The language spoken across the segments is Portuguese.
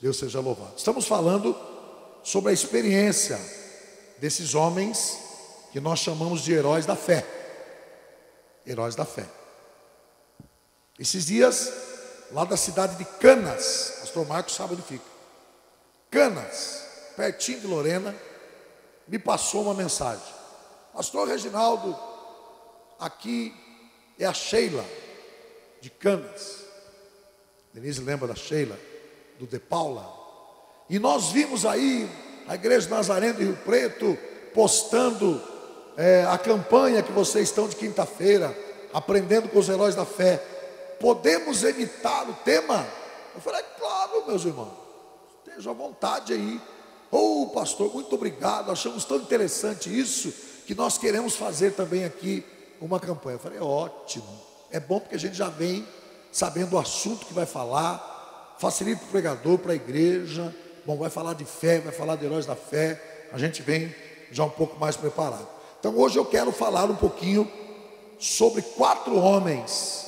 Deus seja louvado. Estamos falando sobre a experiência desses homens que nós chamamos de heróis da fé. Heróis da fé. Esses dias, lá da cidade de Canas, pastor Marcos sabe onde fica, Canas, pertinho de Lorena, me passou uma mensagem: pastor Reginaldo, aqui é a Sheila de Canas. Denise lembra da Sheila, do De Paula. E nós vimos aí a Igreja Nazareno de Rio Preto postando a campanha que vocês estão de quinta-feira, aprendendo com os heróis da fé. Podemos imitar o tema? Eu falei, claro, meus irmãos, esteja à vontade aí. Oh, pastor, muito obrigado, achamos tão interessante isso, que nós queremos fazer também aqui uma campanha. Eu falei, ótimo, é bom porque a gente já vem sabendo o assunto que vai falar, facilita para o pregador, para a igreja. Bom, vai falar de fé, vai falar de heróis da fé, a gente vem já um pouco mais preparado. Então hoje eu quero falar um pouquinho sobre quatro homens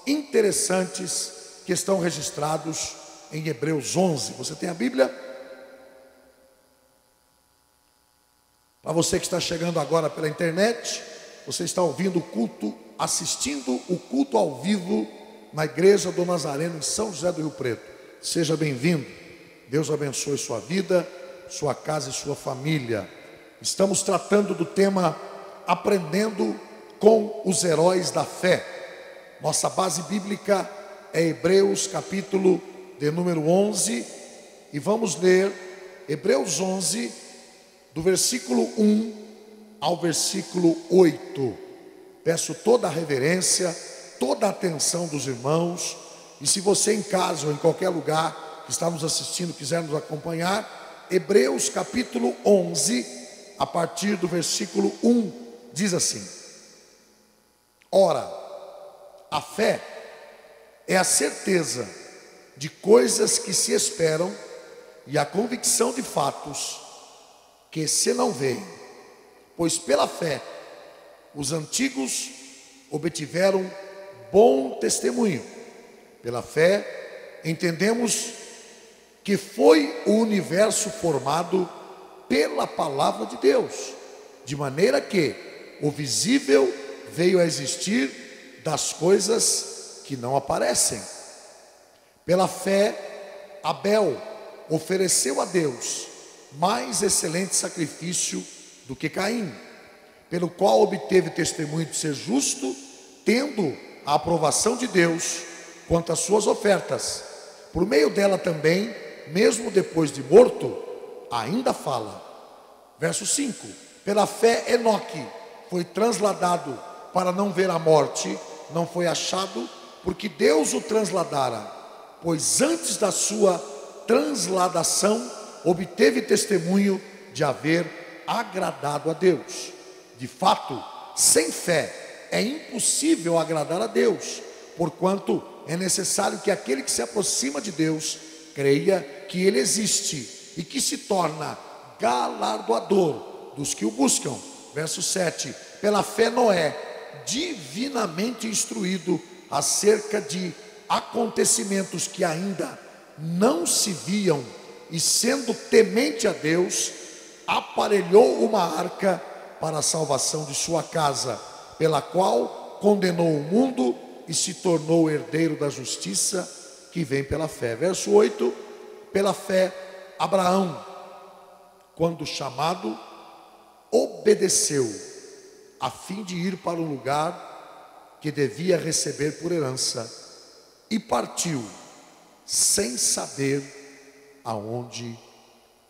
interessantes que estão registrados em Hebreus 11. Você tem a Bíblia? Para você que está chegando agora pela internet, você está ouvindo o culto, assistindo o culto ao vivo na Igreja do Nazareno em São José do Rio Preto. Seja bem-vindo. Deus abençoe sua vida, sua casa e sua família. Estamos tratando do tema Aprendendo com os Heróis da Fé. Nossa base bíblica é Hebreus capítulo de número 11. E vamos ler Hebreus 11, do versículo 1 ao versículo 8. Peço toda a reverência, toda a atenção dos irmãos. E se você em casa ou em qualquer lugar que está nos assistindo quiser nos acompanhar, Hebreus capítulo 11, a partir do versículo 1, diz assim: ora, a fé é a certeza de coisas que se esperam e a convicção de fatos que se não veem. Pois pela fé os antigos obtiveram bom testemunho. Pela fé entendemos que foi o universo formado pela palavra de Deus, de maneira que o visível veio a existir das coisas que não aparecem. Pela fé, Abel ofereceu a Deus mais excelente sacrifício do que Caim, pelo qual obteve testemunho de ser justo, tendo a aprovação de Deus quanto às suas ofertas. Por meio dela também, mesmo depois de morto, ainda fala. Verso 5: pela fé Enoque foi transladado para não ver a morte, não foi achado, porque Deus o transladara, pois antes da sua transladação obteve testemunho de haver agradado a Deus. De fato, sem fé é impossível agradar a Deus, porquanto é necessário que aquele que se aproxima de Deus creia que Ele existe e que se torna galardoador dos que o buscam. Verso 7: pela fé Noé, divinamente instruído acerca de acontecimentos que ainda não se viam, e sendo temente a Deus, aparelhou uma arca para a salvação de sua casa, pela qual condenou o mundo e se tornou herdeiro da justiça que vem pela fé. Verso 8: pela fé Abraão, quando chamado, obedeceu, a fim de ir para o lugar que devia receber por herança, e partiu, sem saber aonde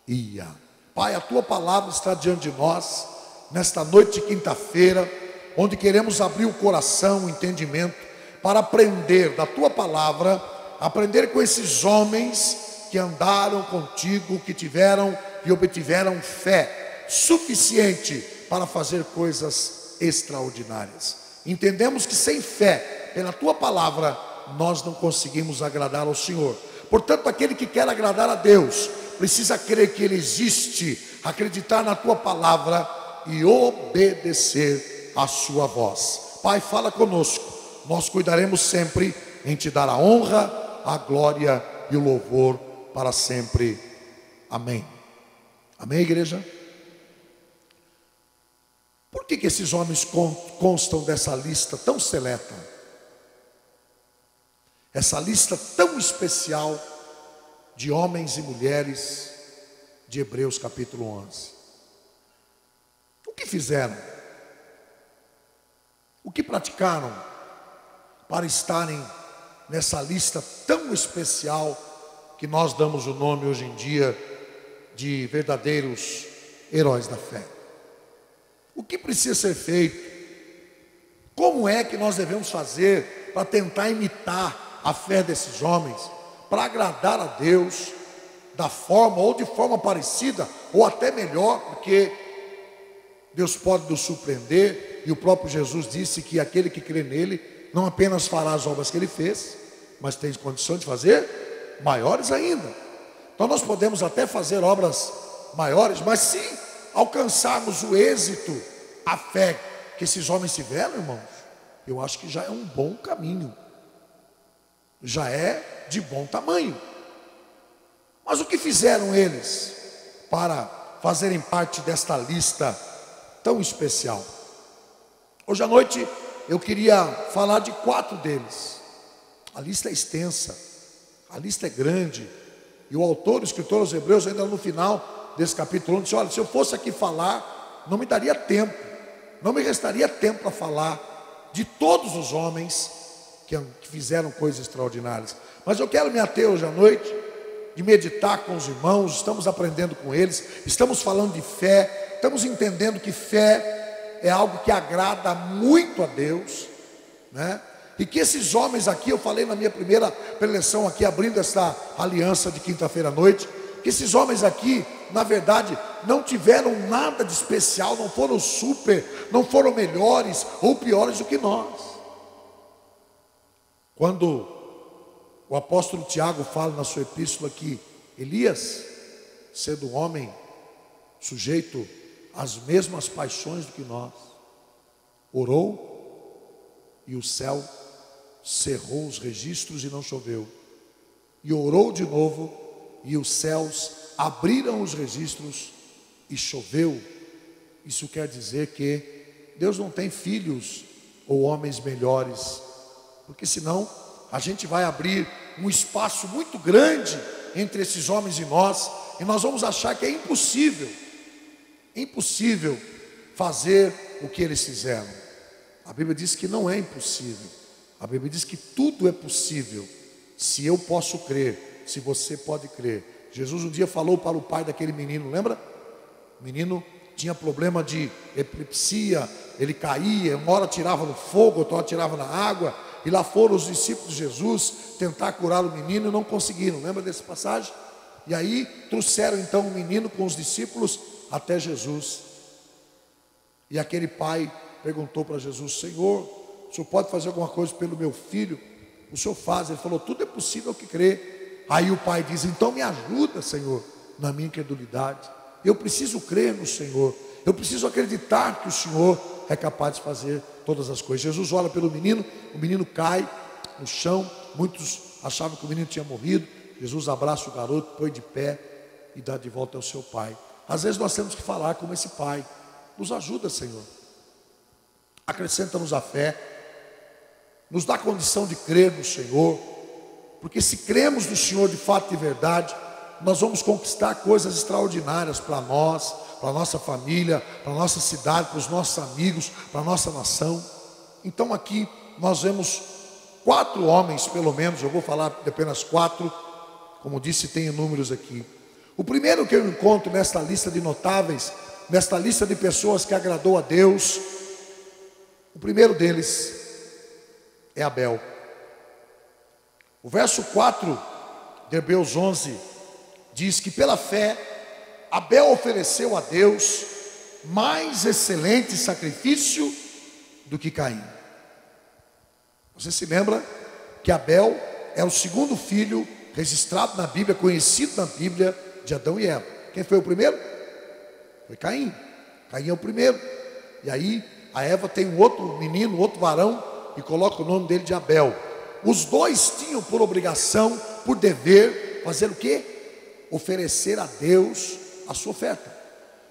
ia. Pai, a Tua palavra está diante de nós, nesta noite de quinta-feira, onde queremos abrir o coração, o entendimento, para aprender da Tua palavra, aprender com esses homens que andaram contigo, que tiveram e obtiveram fé suficiente para fazer coisas extraordinárias. Entendemos que sem fé, pela Tua palavra, nós não conseguimos agradar ao Senhor. Portanto, aquele que quer agradar a Deus precisa crer que Ele existe, acreditar na Tua palavra e obedecer a Sua voz. Pai, fala conosco. Nós cuidaremos sempre em Te dar a honra, a glória e o louvor para sempre. Amém. Amém, igreja? Por que esses homens constam dessa lista tão seleta? Essa lista tão especial de homens e mulheres de Hebreus capítulo 11. O que fizeram? O que praticaram para estarem nessa lista tão especial que nós damos o nome hoje em dia de verdadeiros heróis da fé? O que precisa ser feito? Como é que nós devemos fazer para tentar imitar a fé desses homens, para agradar a Deus da forma ou de forma parecida, ou até melhor, porque Deus pode nos surpreender, e o próprio Jesus disse que aquele que crê nele não apenas fará as obras que ele fez, mas tem condições de fazer maiores ainda. Então nós podemos até fazer obras maiores, mas se alcançarmos o êxito, a fé que esses homens tiveram, irmãos, eu acho que já é um bom caminho, já é de bom tamanho. Mas o que fizeram eles para fazerem parte desta lista tão especial? Hoje à noite eu queria falar de 4 deles. A lista é extensa, a lista é grande, e o autor, o escritor aos Hebreus, ainda no final desse capítulo 1, disse: olha, se eu fosse aqui falar, não me daria tempo, não me restaria tempo para falar de todos os homens que fizeram coisas extraordinárias. Mas eu quero me ater hoje à noite de meditar com os irmãos, estamos aprendendo com eles, estamos falando de fé, estamos entendendo que fé é algo que agrada muito a Deus, né? E que esses homens aqui, eu falei na minha primeira preleção aqui, abrindo essa aliança de quinta-feira à noite, que esses homens aqui, na verdade, não tiveram nada de especial, não foram super, não foram melhores ou piores do que nós. Quando o apóstolo Tiago fala na sua epístola que Elias, sendo um homem sujeito às mesmas paixões do que nós, orou e o céu cerrou os registros e não choveu, e orou de novo e os céus abriram os registros e choveu. Isso quer dizer que Deus não tem filhos ou homens melhores, porque senão a gente vai abrir um espaço muito grande entre esses homens e nós vamos achar que é impossível fazer o que eles fizeram. A Bíblia diz que não é impossível, a Bíblia diz que tudo é possível, se eu posso crer, se você pode crer. Jesus um dia falou para o pai daquele menino, lembra? O menino tinha problema de epilepsia, ele caía, uma hora tirava no fogo, outra hora tirava na água, e lá foram os discípulos de Jesus tentar curar o menino e não conseguiram, lembra dessa passagem? E aí trouxeram então o menino com os discípulos até Jesus, e aquele pai perguntou para Jesus: Senhor, o Senhor pode fazer alguma coisa pelo meu filho? O Senhor faz. Ele falou: tudo é possível que crê. Aí o pai diz: então me ajuda, Senhor, na minha incredulidade. Eu preciso crer no Senhor, eu preciso acreditar que o Senhor é capaz de fazer todas as coisas. Jesus olha pelo menino, o menino cai no chão, muitos achavam que o menino tinha morrido. Jesus abraça o garoto, põe de pé e dá de volta ao seu pai. Às vezes nós temos que falar como esse pai: nos ajuda, Senhor, acrescenta-nos a fé, nos dá condição de crer no Senhor, porque se cremos no Senhor de fato e de verdade, nós vamos conquistar coisas extraordinárias para nós, para a nossa família, para a nossa cidade, para os nossos amigos, para a nossa nação. Então aqui nós vemos 4 homens, pelo menos, eu vou falar de apenas 4, como disse, tem números aqui. O primeiro que eu encontro nesta lista de notáveis, nesta lista de pessoas que agradou a Deus, o primeiro deles é Abel. O verso 4 de Hebreus 11 diz que pela fé Abel ofereceu a Deus mais excelente sacrifício do que Caim. Você se lembra que Abel é o segundo filho registrado na Bíblia, conhecido na Bíblia, de Adão e Eva. Quem foi o primeiro? Foi Caim. Caim é o primeiro. E aí a Eva tem um outro menino, outro varão, e coloca o nome dele de Abel. os dois tinham por obrigação, por dever, fazer o quê? Oferecer a Deus a sua oferta.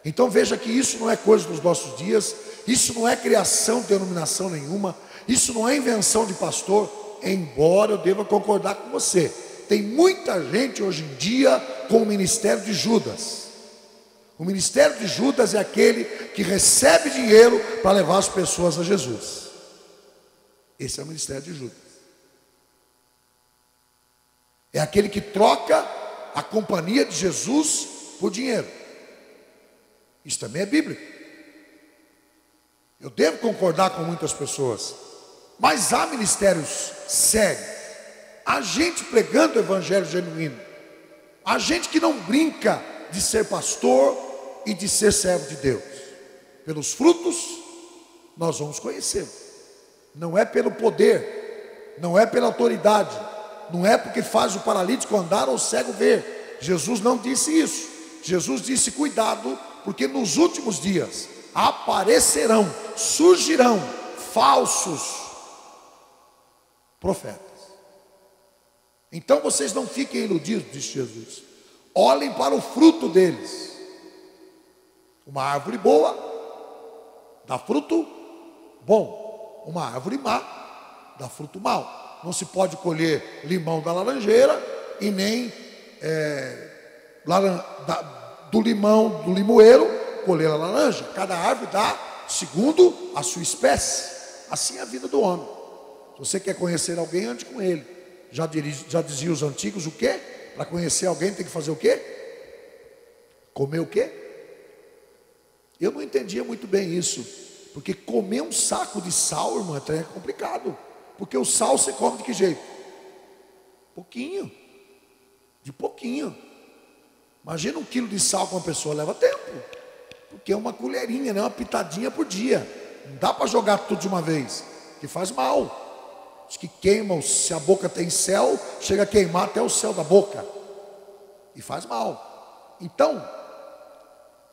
Então veja que isso não é coisa dos nossos dias, isso não é criação de denominação nenhuma, isso não é invenção de pastor, embora eu deva concordar com você. Tem muita gente hoje em dia com o ministério de Judas. O ministério de Judas é aquele que recebe dinheiro para levar as pessoas a Jesus. Esse é o ministério de Judas. É aquele que troca a companhia de Jesus por dinheiro. Isso também é bíblico. Eu devo concordar com muitas pessoas, mas há ministérios sérios. Há gente pregando o evangelho genuíno. Há gente que não brinca de ser pastor e de ser servo de Deus. Pelos frutos nós vamos conhecer. Não é pelo poder, não é pela autoridade, não é porque faz o paralítico andar ou o cego ver. Jesus não disse isso. Jesus disse: cuidado, porque nos últimos dias aparecerão, surgirão falsos profetas. Então vocês não fiquem iludidos, disse Jesus. Olhem para o fruto deles. Uma árvore boa dá fruto bom, uma árvore má dá fruto mau. Não se pode colher limão da laranjeira e nem do limoeiro colher a laranja. Cada árvore dá segundo a sua espécie. Assim é a vida do homem. Se você quer conhecer alguém, ande com ele. Já diziam os antigos o quê? Para conhecer alguém tem que fazer o quê? Comer o quê? Eu não entendia muito bem isso, porque comer um saco de sal, irmão, é complicado. Porque o sal você come de que jeito? Pouquinho. De pouquinho. Imagina 1 quilo de sal com uma pessoa, leva tempo. Porque é uma colherinha, né? Uma pitadinha por dia. Não dá para jogar tudo de uma vez, que faz mal. Os que queimam, se a boca tem céu, chega a queimar até o céu da boca. E faz mal. Então,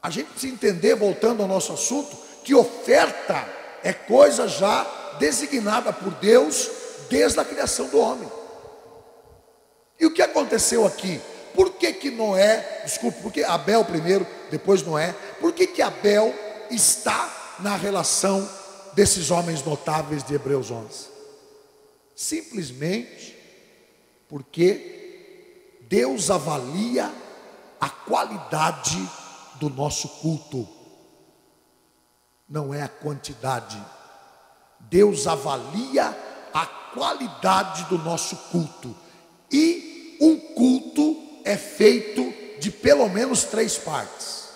a gente precisa entender, voltando ao nosso assunto, que oferta é coisa já designada por Deus desde a criação do homem. E o que aconteceu aqui? Por que Noé, porque Abel primeiro, depois Noé, por que Abel está na relação desses homens notáveis de Hebreus 11? Simplesmente porque Deus avalia a qualidade do nosso culto, não é a quantidade. Deus avalia a qualidade do nosso culto. E um culto é feito de pelo menos 3 partes.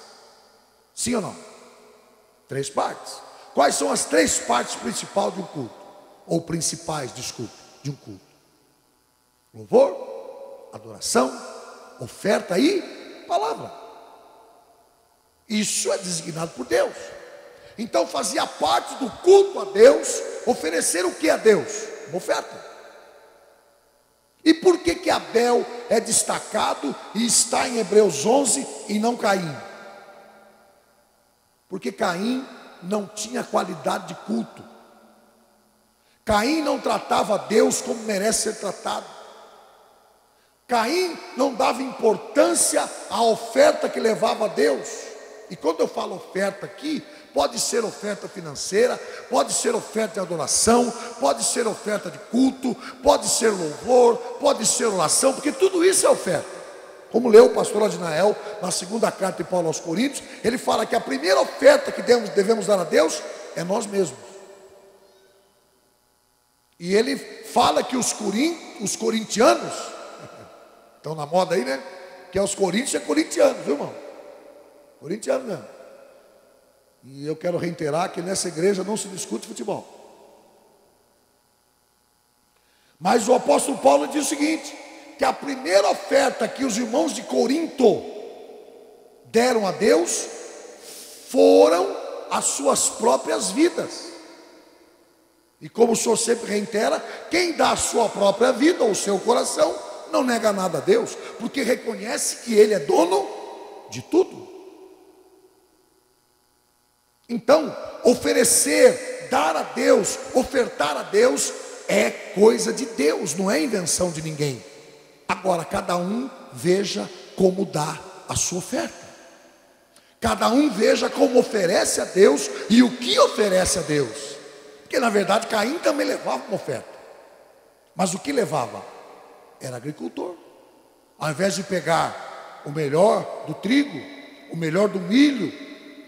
Sim ou não? 3 partes. Quais são as 3 partes principais de um culto? Ou principais, desculpe, de um culto? Louvor, adoração, oferta e palavra. Isso é designado por Deus. Então fazia parte do culto a Deus oferecer o que a Deus? Uma oferta. E por que Abel é destacado e está em Hebreus 11 e não Caim? Porque Caim não tinha qualidade de culto. Caim não tratava Deus como merece ser tratado. Caim não dava importância à oferta que levava a Deus. E quando eu falo oferta aqui, pode ser oferta financeira, pode ser oferta de adoração, pode ser oferta de culto, pode ser louvor, pode ser oração, porque tudo isso é oferta. Como leu o pastor Adinael na segunda carta de Paulo aos Coríntios, ele fala que a primeira oferta que devemos dar a Deus é nós mesmos. E ele fala que os corintianos, estão na moda aí, né? Que é os coríntios, é corintianos, viu, irmão? Corintiano mesmo. E eu quero reiterar que nessa igreja não se discute futebol. Mas o apóstolo Paulo diz o seguinte: que a primeira oferta que os irmãos de Corinto deram a Deus foram as suas próprias vidas. E como o senhor sempre reitera, quem dá a sua própria vida ou o seu coração não nega nada a Deus, porque reconhece que Ele é dono de tudo. Então, oferecer, dar a Deus, ofertar a Deus é coisa de Deus, não é invenção de ninguém. Agora, cada um veja como dá a sua oferta. Cada um veja como oferece a Deus e o que oferece a Deus. Porque na verdade Caim também levava uma oferta. Mas o que levava? Era agricultor. Ao invés de pegar o melhor do trigo, o melhor do milho,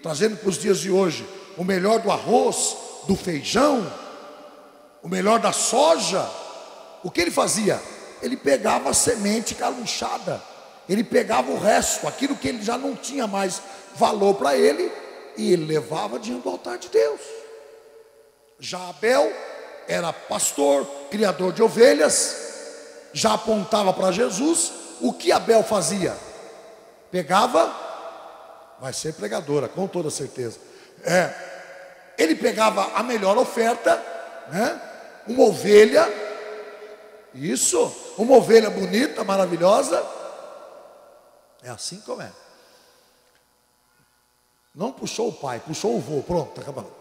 trazendo para os dias de hoje, o melhor do arroz, do feijão, o melhor da soja, o que ele fazia? Ele pegava a semente carunchada, ele pegava o resto, aquilo que ele já não tinha mais valor para ele, e ele levava diante do altar de Deus. Já Abel era pastor, criador de ovelhas, já apontava para Jesus. O que Abel fazia? Pegava, vai ser pregadora, com toda certeza. Ele pegava a melhor oferta, né? Uma ovelha, isso, uma ovelha bonita, maravilhosa. É assim como é. Não puxou o pai, puxou o vô, pronto, está acabando.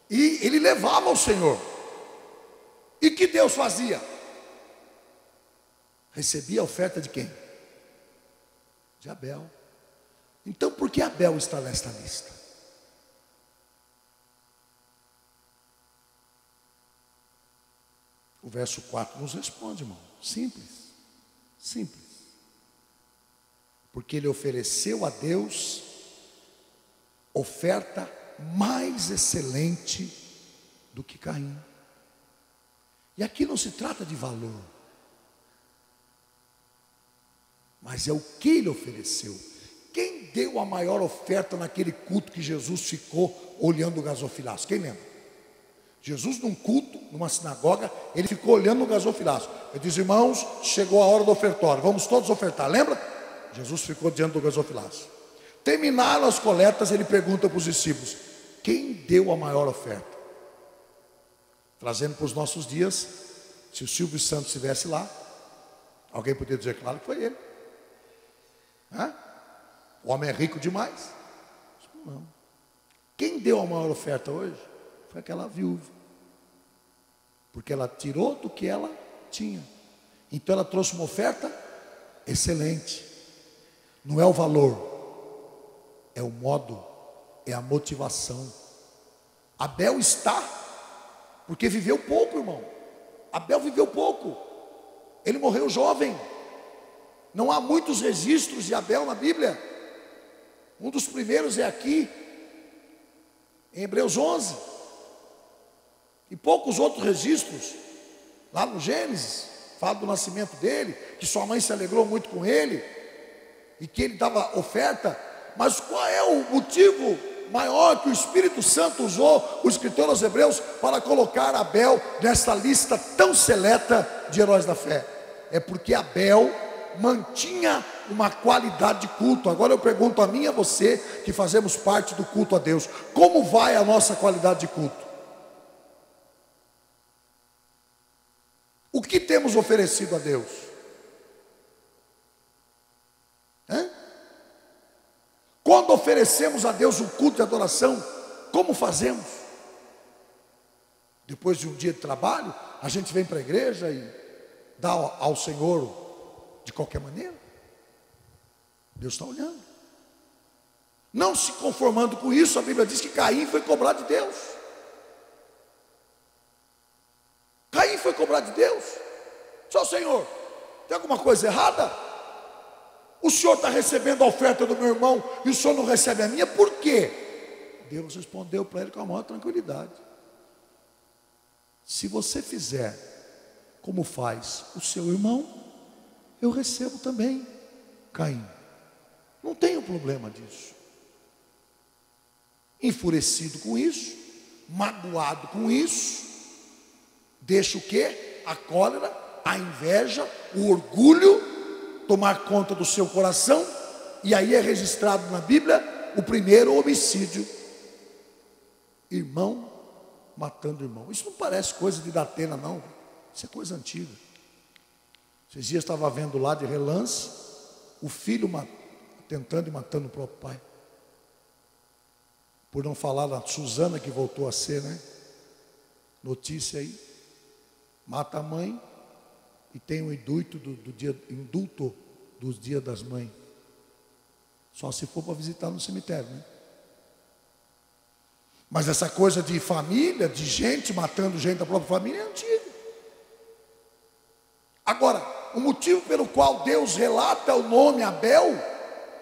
E ele levava ao Senhor. E que Deus fazia? Recebia a oferta de quem? De Abel. Então por que Abel está nesta lista? O verso 4 nos responde, irmão. Simples. Simples. Porque ele ofereceu a Deus oferta mais excelente do que Caim. E aqui não se trata de valor, mas é o que ele ofereceu. Quem deu a maior oferta naquele culto que Jesus ficou olhando o gasofilaço? Quem lembra? Jesus num culto, numa sinagoga, ele ficou olhando o gasofilaço. Ele diz: irmãos, chegou a hora do ofertório, vamos todos ofertar, lembra? Jesus ficou diante do gasofilaço. Terminaram as coletas, ele pergunta para os discípulos: quem deu a maior oferta? Trazendo para os nossos dias, se o Silvio Santos estivesse lá, alguém poderia dizer, claro que foi ele. O homem é rico demais. Não. Quem deu a maior oferta hoje foi aquela viúva, porque ela tirou do que ela tinha. Então ela trouxe uma oferta excelente. Não é o valor, é o modo, é a motivação. Abel está, porque viveu pouco, irmão. Abel viveu pouco. Ele morreu jovem. Não há muitos registros de Abel na Bíblia. Um dos primeiros é aqui, em Hebreus 11. E poucos outros registros, lá no Gênesis, fala do nascimento dele, que sua mãe se alegrou muito com ele, e que ele dava oferta. Mas qual é o motivo maior que o Espírito Santo usou o escritor aos Hebreus para colocar Abel nessa lista tão seleta de heróis da fé? É porque Abel mantinha uma qualidade de culto. Agora eu pergunto a mim e a você, que fazemos parte do culto a Deus: como vai a nossa qualidade de culto? O que temos oferecido a Deus? Quando oferecemos a Deus um culto de adoração, como fazemos? Depois de um dia de trabalho, a gente vem para a igreja e dá ao Senhor de qualquer maneira? Deus está olhando. Não se conformando com isso, a Bíblia diz que Caim foi cobrar de Deus. Caim foi cobrar de Deus. Só, Senhor, tem alguma coisa errada? O Senhor está recebendo a oferta do meu irmão e o Senhor não recebe a minha, por quê? Deus respondeu para ele com a maior tranquilidade: se você fizer como faz o seu irmão, eu recebo também, Caim. Não tenho problema disso. Enfurecido com isso, magoado com isso, deixa o quê? A cólera, a inveja, o orgulho tomar conta do seu coração, e aí é registrado na Bíblia o primeiro homicídio. Irmão matando irmão. Isso não parece coisa de Datena, não. Isso é coisa antiga. Esses dias estava vendo lá de relance o filho tentando e matando o próprio pai. Por não falar da Suzana, que voltou a ser, né? Notícia aí. mata a mãe e tem o indulto indulto dos dias das mães. Só se for para visitar no cemitério, né? Mas essa coisa de família, de gente matando gente da própria família é antiga. Agora, o motivo pelo qual Deus relata o nome Abel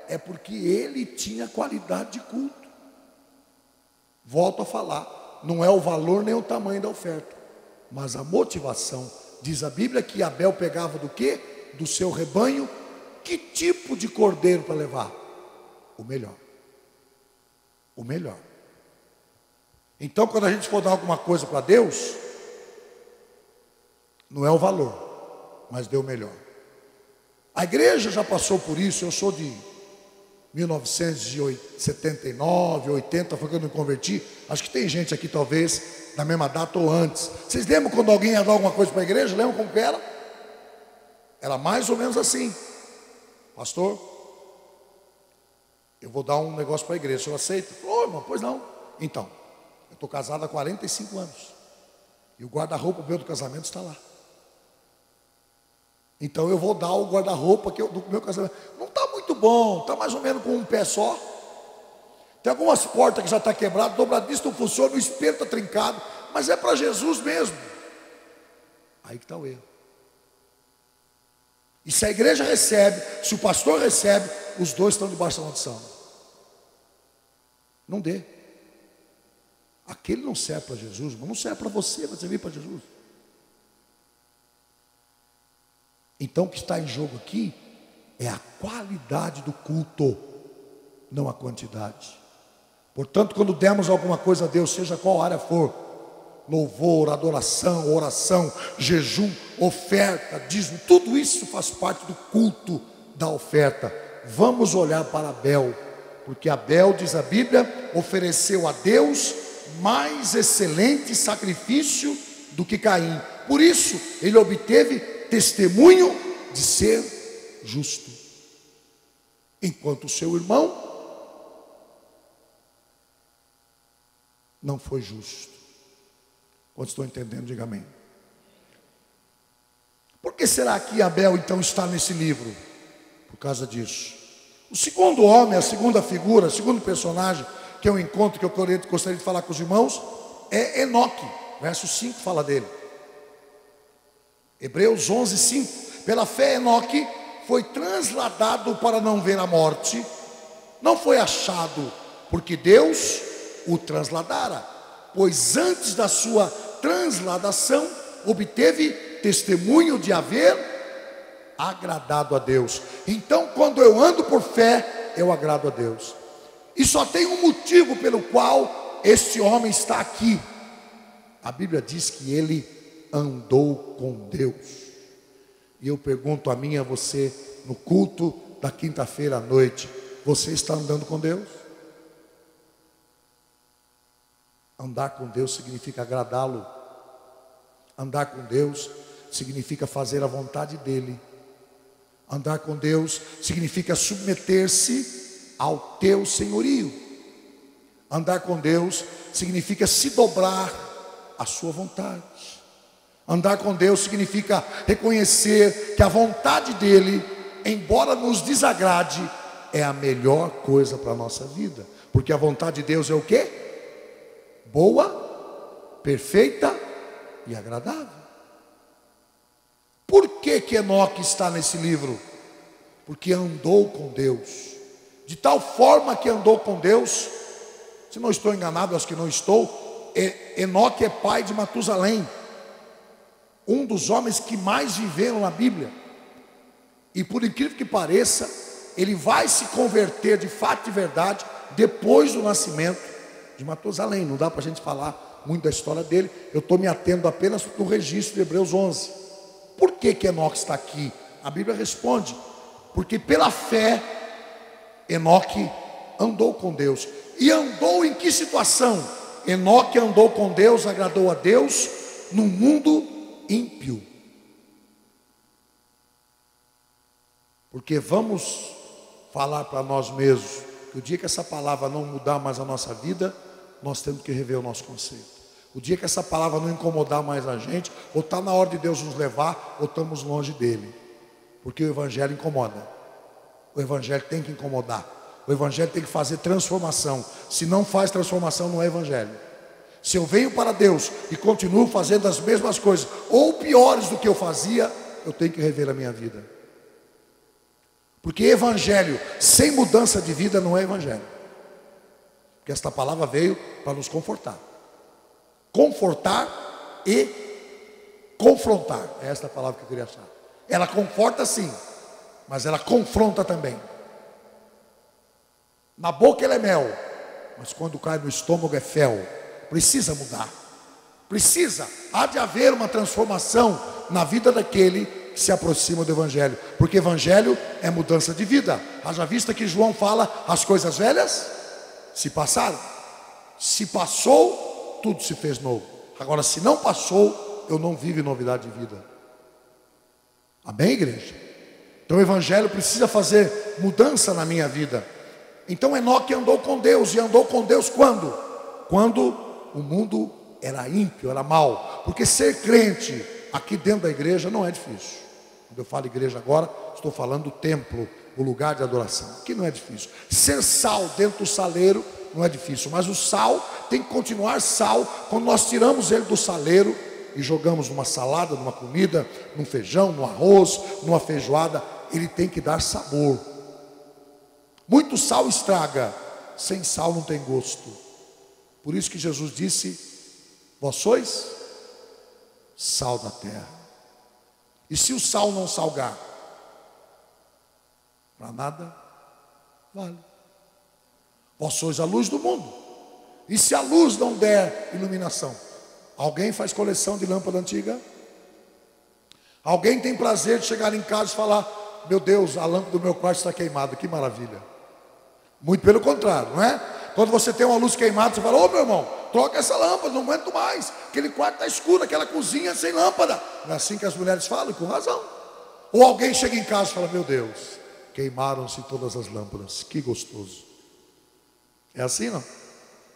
é porque ele tinha qualidade de culto. Volto a falar, não é o valor nem o tamanho da oferta, mas a motivação. Diz a Bíblia que Abel pegava do quê? Do seu rebanho, que tipo de cordeiro para levar? O melhor. O melhor. Então, quando a gente for dar alguma coisa para Deus, não é o valor, mas dê o melhor. A igreja já passou por isso. Eu sou de 1979, 80, foi quando eu me converti. Acho que tem gente aqui talvez na mesma data ou antes. Vocês lembram quando alguém ia dar alguma coisa para a igreja? Lembram como que era? Era mais ou menos assim: pastor, eu vou dar um negócio para a igreja, o senhor aceita? Ô, irmão, pois não. Então, eu estou casado há 45 anos e o guarda-roupa meu do casamento está lá. Então eu vou dar o guarda-roupa do meu casamento. Não está muito bom, está mais ou menos com um pé só. Tem algumas portas que já estão quebradas, o dobradiço não funciona, o espelho está trincado, mas é para Jesus mesmo. Aí que está o erro. E se a igreja recebe, se o pastor recebe, os dois estão debaixo da maldição. Não dê. Aquele não serve para Jesus, mas não serve para você, vai servir para Jesus. Então o que está em jogo aqui é a qualidade do culto, não a quantidade. Portanto, quando dermos alguma coisa a Deus, seja qual área for, louvor, adoração, oração, jejum, oferta, dízimo, tudo isso faz parte do culto da oferta. Vamos olhar para Abel, porque Abel, diz a Bíblia, ofereceu a Deus mais excelente sacrifício do que Caim. Por isso, ele obteve testemunho de ser justo, enquanto o seu irmão não foi justo. Quando estou entendendo, diga amém. Por que será que Abel então está nesse livro? Por causa disso. O segundo homem, a segunda figura, o segundo personagem que eu encontro, que eu gostaria de falar com os irmãos, é Enoque. Verso 5 fala dele. Hebreus 11, 5. Pela fé Enoque foi transladado para não ver a morte. Não foi achado porque Deus o transladara, pois antes da sua transladação obteve testemunho de haver agradado a Deus. Então, quando eu ando por fé, eu agrado a Deus. E só tem um motivo pelo qual este homem está aqui. A Bíblia diz que ele andou com Deus. E eu pergunto a mim e a você, no culto da quinta-feira à noite, você está andando com Deus? Andar com Deus significa agradá-lo. Andar com Deus significa fazer a vontade dEle. Andar com Deus significa submeter-se ao teu senhorio. Andar com Deus significa se dobrar à sua vontade. Andar com Deus significa reconhecer que a vontade dEle, embora nos desagrade, é a melhor coisa para a nossa vida. Porque a vontade de Deus é o quê? Boa, perfeita e agradável. Por que Enoque está nesse livro? Porque andou com Deus, de tal forma que andou com Deus. Se não estou enganado, acho que não estou, Enoque é pai de Matusalém, um dos homens que mais viveram na Bíblia. E por incrível que pareça, ele vai se converter de fato e verdade depois do nascimento de Matusalém. Não dá para a gente falar muito da história dele, eu estou me atendo apenas no registro de Hebreus 11. Por que Enoque está aqui? A Bíblia responde: porque pela fé Enoque andou com Deus. E andou em que situação? Enoque andou com Deus, agradou a Deus num mundo ímpio. Porque vamos falar para nós mesmos que o dia que essa palavra não mudar mais a nossa vida, nós temos que rever o nosso conceito. O dia que essa palavra não incomodar mais a gente, ou está na hora de Deus nos levar, ou estamos longe dele. Porque o Evangelho incomoda. O Evangelho tem que incomodar. O Evangelho tem que fazer transformação. Se não faz transformação, não é Evangelho. Se eu venho para Deus e continuo fazendo as mesmas coisas, ou piores do que eu fazia, eu tenho que rever a minha vida. Porque Evangelho sem mudança de vida não é Evangelho. Porque esta palavra veio para nos confortar. Confortar e confrontar. É esta palavra que eu queria achar. Ela conforta sim, mas ela confronta também. Na boca ela é mel, mas quando cai no estômago é fel. Precisa mudar. Precisa. Há de haver uma transformação na vida daquele que se aproxima do Evangelho. Porque Evangelho é mudança de vida. Haja vista que João fala, as coisas velhas se passaram. Se passou, tudo se fez novo. Agora, se não passou, eu não vivo novidade de vida. Amém, igreja? Então o Evangelho precisa fazer mudança na minha vida. Então Enoque andou com Deus. E andou com Deus quando? Quando o mundo era ímpio, era mau. Porque ser crente aqui dentro da igreja não é difícil. Quando eu falo igreja agora, estou falando do templo, o lugar de adoração. Aqui não é difícil. Ser sal dentro do saleiro não é difícil. Mas o sal tem que continuar sal quando nós tiramos ele do saleiro e jogamos numa salada, numa comida, num feijão, no arroz, numa feijoada. Ele tem que dar sabor. Muito sal estraga, sem sal não tem gosto. Por isso que Jesus disse: vós sois sal da terra. E se o sal não salgar, para nada vale. Vós sois a luz do mundo. E se a luz não der iluminação? Alguém faz coleção de lâmpada antiga? Alguém tem prazer de chegar em casa e falar: meu Deus, a lâmpada do meu quarto está queimada, que maravilha. Muito pelo contrário, não é? Quando você tem uma luz queimada, você fala: ô meu irmão, troca essa lâmpada, não aguento mais. Aquele quarto está escuro, aquela cozinha sem lâmpada. Não é assim que as mulheres falam? Com razão. Ou alguém chega em casa e fala: meu Deus, queimaram-se todas as lâmpadas, que gostoso. É assim, não?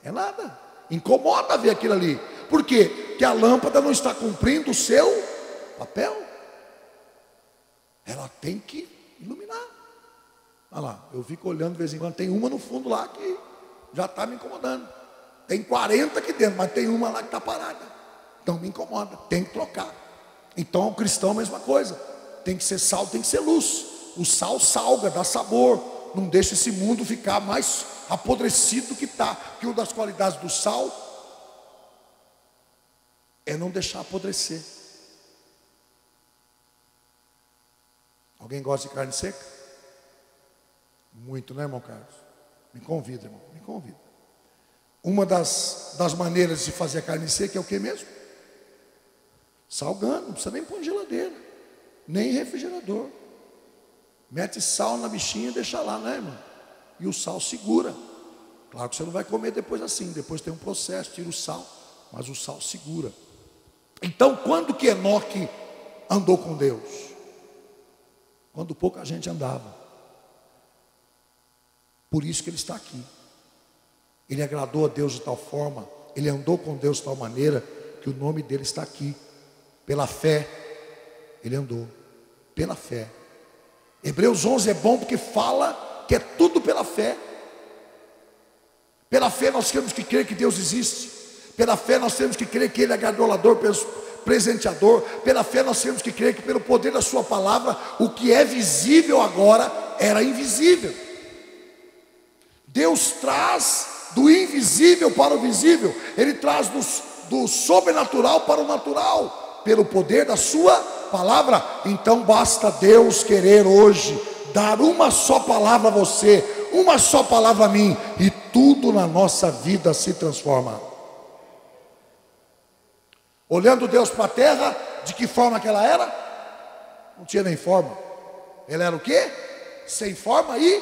É nada. Incomoda ver aquilo ali. Por quê? Porque a lâmpada não está cumprindo o seu papel. Ela tem que iluminar. Olha lá, eu fico olhando de vez em quando. Tem uma no fundo lá que já está me incomodando. Tem 40 aqui dentro, mas tem uma lá que está parada. Então me incomoda, tem que trocar. Então o cristão é a mesma coisa. Tem que ser sal, tem que ser luz. O sal salga, dá sabor. Não deixa esse mundo ficar mais apodrecido do que está. Porque uma das qualidades do sal é não deixar apodrecer. Alguém gosta de carne seca? Muito, né, irmão Carlos? Me convida, irmão, me convida. Uma das maneiras de fazer a carne seca é o que mesmo? Salgando, não precisa nem pôr em geladeira, nem em refrigerador. Mete sal na bichinha e deixa lá, né, irmão? E o sal segura. Claro que você não vai comer depois assim, depois tem um processo, tira o sal, mas o sal segura. Então, quando que Enoque andou com Deus? Quando pouca gente andava. Por isso que ele está aqui. Ele agradou a Deus de tal forma, ele andou com Deus de tal maneira, que o nome dele está aqui. Pela fé, ele andou. Pela fé. Hebreus 11 é bom porque fala que é tudo pela fé. Pela fé nós temos que crer que Deus existe. Pela fé nós temos que crer que Ele é galardoador, presenteador. Pela fé nós temos que crer que pelo poder da sua palavra, o que é visível agora era invisível. Deus traz do invisível para o visível. Ele traz do sobrenatural para o natural, pelo poder da sua palavra. Então basta Deus querer hoje dar uma só palavra a você, uma só palavra a mim, e tudo na nossa vida se transforma. Olhando Deus para a terra, de que forma que ela era? Não tinha nem forma. Ela era o quê? Sem forma e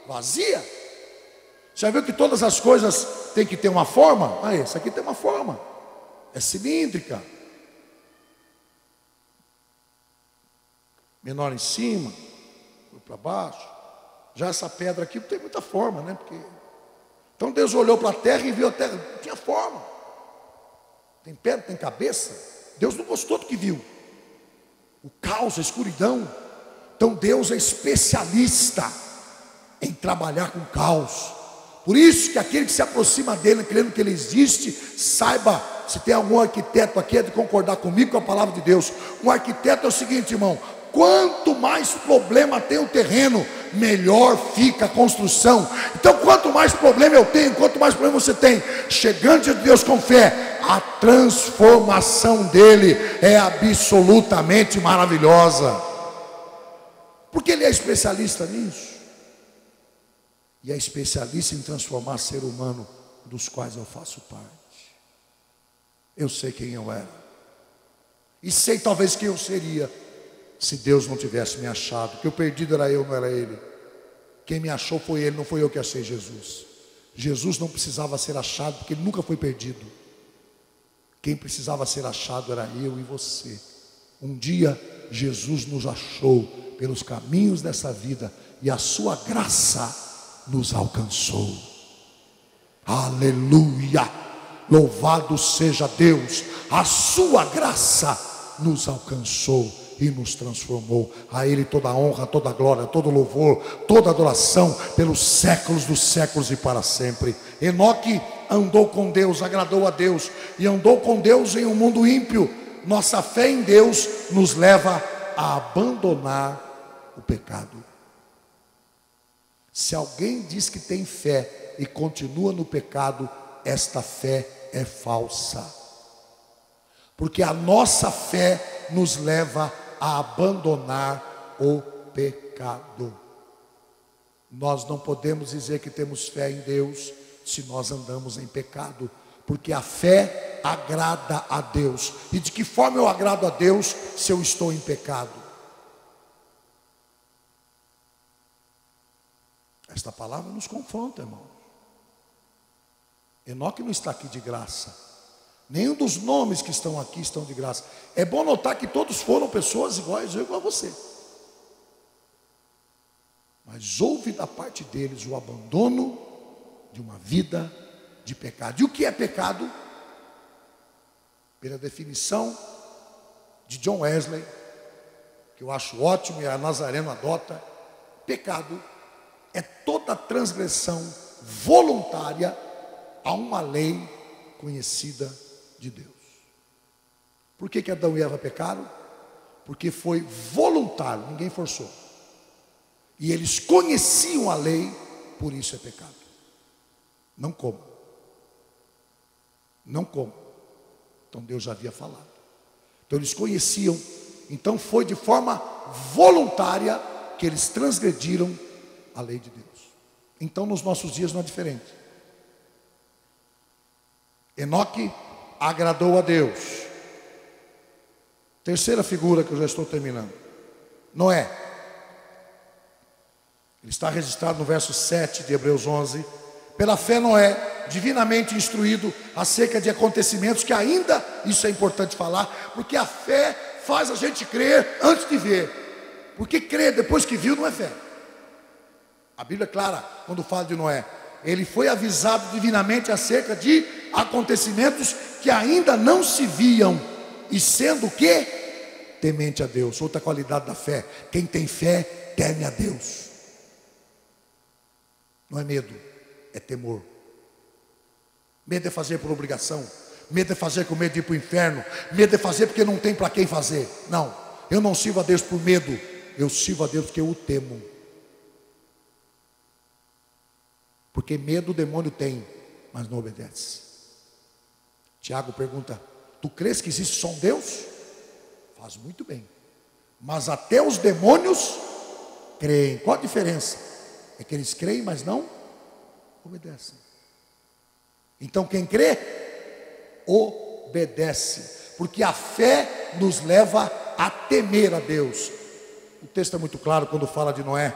vazia. Já viu que todas as coisas têm que ter uma forma? Ah, essa aqui tem uma forma. É cilíndrica. Menor em cima, para baixo. Já essa pedra aqui não tem muita forma, né? Porque... Então Deus olhou para a terra e viu a terra, não tinha forma. tem pé, não tem cabeça. Deus não gostou do que viu. O caos, a escuridão. Então Deus é especialista em trabalhar com caos. Por isso que aquele que se aproxima dele, crendo que ele existe, saiba, se tem algum arquiteto aqui, é de concordar comigo com a palavra de Deus. Um arquiteto é o seguinte, irmão: quanto mais problema tem o terreno, melhor fica a construção. Então quanto mais problema eu tenho, quanto mais problema você tem, chegando diante de Deus com fé, a transformação dele é absolutamente maravilhosa. Porque ele é especialista nisso. E é especialista em transformar ser humano, dos quais eu faço parte. Eu sei quem eu era. E sei talvez quem eu seria, se Deus não tivesse me achado. Que o perdido era eu, não era ele. Quem me achou foi ele, não foi eu que achei Jesus. Jesus não precisava ser achado, porque ele nunca foi perdido. Quem precisava ser achado era eu e você. Um dia Jesus nos achou pelos caminhos dessa vida, e a sua graça nos alcançou. Aleluia! Louvado seja Deus. A sua graça nos alcançou e nos transformou. A Ele toda a honra, toda a glória, todo o louvor, toda a adoração pelos séculos dos séculos e para sempre. Enoque andou com Deus, agradou a Deus e andou com Deus em um mundo ímpio. Nossa fé em Deus nos leva a abandonar o pecado. Se alguém diz que tem fé e continua no pecado, esta fé é falsa. Porque a nossa fé nos leva a abandonar o pecado. Nós não podemos dizer que temos fé em Deus se nós andamos em pecado, porque a fé agrada a Deus. E de que forma eu agrado a Deus se eu estou em pecado? Esta palavra nos confronta, irmão. Enoque não está aqui de graça. Nenhum dos nomes que estão aqui estão de graça. É bom notar que todos foram pessoas iguais, eu igual a você. Mas houve da parte deles o abandono de uma vida de pecado. E o que é pecado? Pela definição de John Wesley, que eu acho ótimo e a Nazareno adota, pecado é toda transgressão voluntária a uma lei conhecida de Deus. Por que Adão e Eva pecaram? Porque foi voluntário, ninguém forçou. E eles conheciam a lei, por isso é pecado. Não como. Não como. Então Deus já havia falado. Então eles conheciam. Então foi de forma voluntária que eles transgrediram a lei de Deus. Então nos nossos dias não é diferente. Enoque agradou a Deus. Terceira figura que eu já estou terminando. Noé. Ele está registrado no verso 7 de Hebreus 11. Pela fé Noé, divinamente instruído acerca de acontecimentos que ainda, isso é importante falar, porque a fé faz a gente crer antes de ver. Porque crer depois que viu não é fé. A Bíblia é clara quando fala de Noé. Ele foi avisado divinamente acerca de acontecimentos que ainda não se viam, e sendo que temente a Deus. Outra qualidade da fé: quem tem fé teme a Deus. Não é medo, é temor. Medo é fazer por obrigação. Medo é fazer com medo de ir para o inferno. Medo é fazer porque não tem para quem fazer. Não, eu não sirvo a Deus por medo, eu sirvo a Deus porque eu o temo. Porque medo o demônio tem, mas não obedece. Tiago pergunta: tu crês que existe só um Deus? Faz muito bem. Mas até os demônios creem. Qual a diferença? É que eles creem, mas não obedecem. Então quem crê, obedece. Porque a fé nos leva a temer a Deus. O texto é muito claro quando fala de Noé.